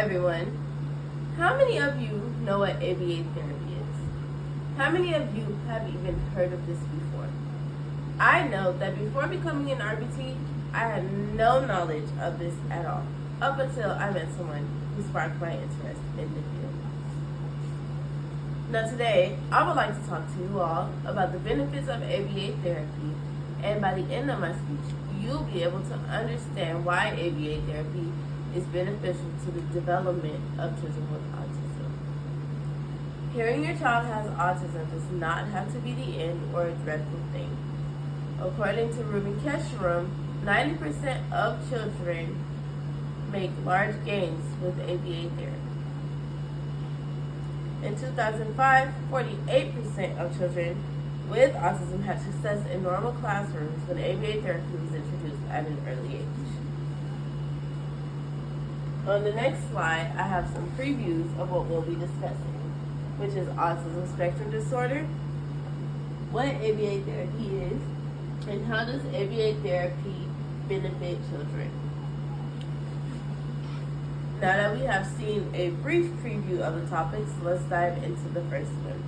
everyone. How many of you know what ABA therapy is? How many of you have even heard of this before? I know that before becoming an RBT, I had no knowledge of this at all, up until I met someone who sparked my interest in the field. Now today, I would like to talk to you all about the benefits of ABA therapy, and by the end of my speech, you'll be able to understand why ABA therapy is beneficial to the development of children with autism. Hearing your child has autism does not have to be the end or a dreadful thing. According to Ruben Kesharum, 90% of children make large gains with ABA therapy. In 2005, 48% of children with autism had success in normal classrooms when ABA therapy was introduced at an early age. On the next slide, I have some previews of what we'll be discussing, which is autism spectrum disorder, what ABA therapy is, and how does ABA therapy benefit children. Now that we have seen a brief preview of the topics, let's dive into the first one.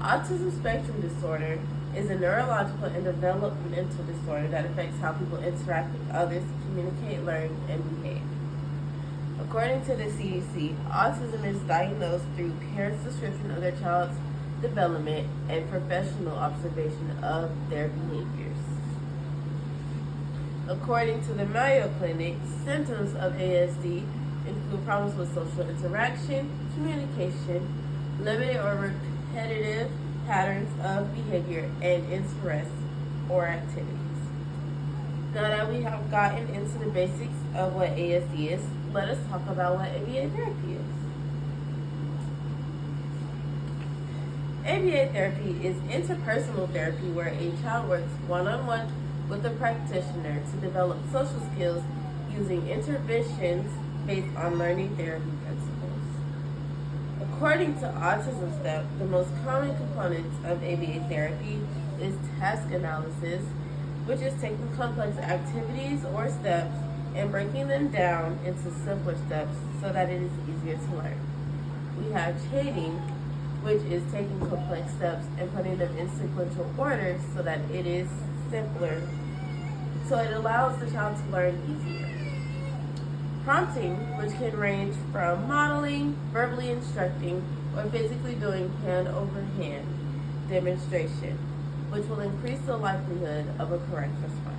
Autism spectrum disorder is a neurological and developmental disorder that affects how people interact with others, communicate, learn, and behave. According to the CDC, autism is diagnosed through parents' description of their child's development and professional observation of their behaviors. According to the Mayo Clinic, symptoms of ASD include problems with social interaction, communication, limited or repetitive patterns of behavior, and interests or activities. Now that we have gotten into the basics of what ASD is, let us talk about what ABA therapy is. ABA therapy is interpersonal therapy where a child works one-on-one with a practitioner to develop social skills using interventions based on learning therapy principles. According to Autism Step, the most common components of ABA therapy is task analysis, which is taking complex activities or steps and breaking them down into simpler steps so that it is easier to learn. We have chaining, which is taking complex steps and putting them in sequential order so that it is simpler, so it allows the child to learn easier. Prompting, which can range from modeling, verbally instructing, or physically doing hand-over-hand demonstration, which will increase the likelihood of a correct response.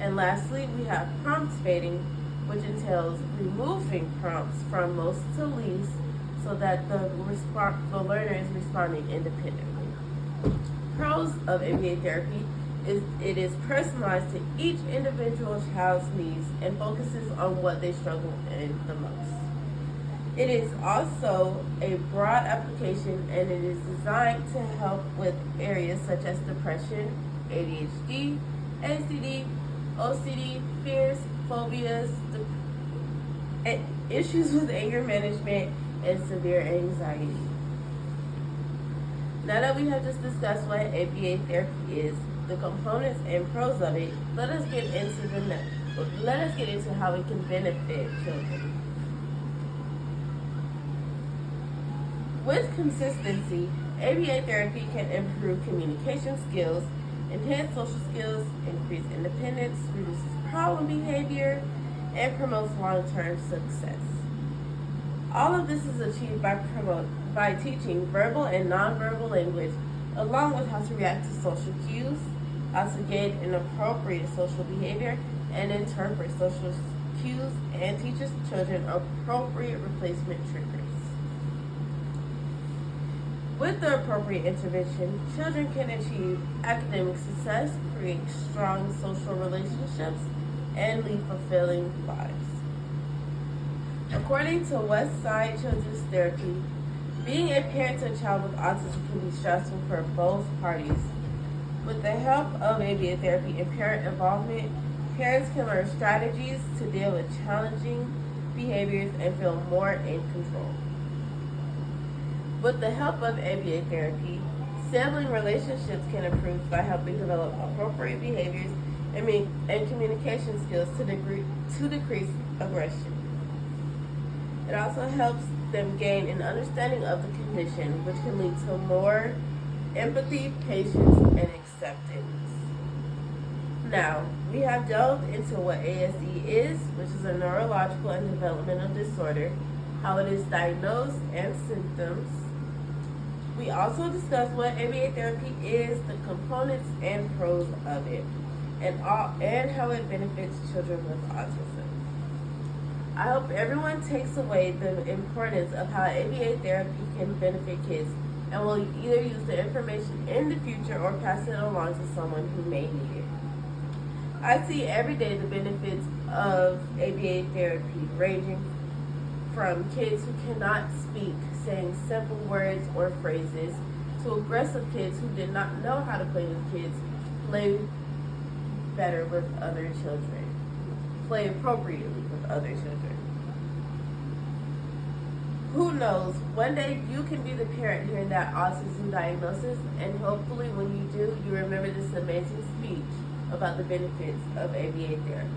And lastly, we have prompt spading, which entails removing prompts from most to least so that the learner is responding independently. Pros of ABA therapy is it is personalized to each individual child's needs and focuses on what they struggle in the most. It is also a broad application and it is designed to help with areas such as depression, ADHD, ACD, OCD, fears, phobias, issues with anger management, and severe anxiety. Now that we have just discussed what ABA therapy is, the components and pros of it, let us get into how it can benefit children. With consistency, ABA therapy can improve communication skills, enhance social skills, increase independence, reduces problem behavior, and promotes long-term success. All of this is achieved by teaching verbal and nonverbal language, along with how to react to social cues, how to gauge inappropriate social behavior, and interpret social cues, and teaches children appropriate replacement triggers. With the appropriate intervention, children can achieve academic success, create strong social relationships, and lead fulfilling lives. According to Westside Children's Therapy, being a parent to a child with autism can be stressful for both parties. With the help of ABA therapy and parent involvement, parents can learn strategies to deal with challenging behaviors and feel more in control. With the help of ABA therapy, sibling relationships can improve by helping develop appropriate behaviors and communication skills to decrease aggression. It also helps them gain an understanding of the condition, which can lead to more empathy, patience, and acceptance. Now, we have delved into what ASD is, which is a neurological and developmental disorder, how it is diagnosed, and symptoms. We also discussed what ABA therapy is, the components and pros of it, and how it benefits children with autism. I hope everyone takes away the importance of how ABA therapy can benefit kids and will either use the information in the future or pass it along to someone who may need it. I see every day the benefits of ABA therapy, ranging from kids who cannot speak, saying simple words or phrases, to aggressive kids who did not know how to play with kids, play better with other children, play appropriately with other children. Who knows, one day you can be the parent hearing that autism diagnosis, and hopefully when you do, you remember this amazing speech about the benefits of ABA therapy.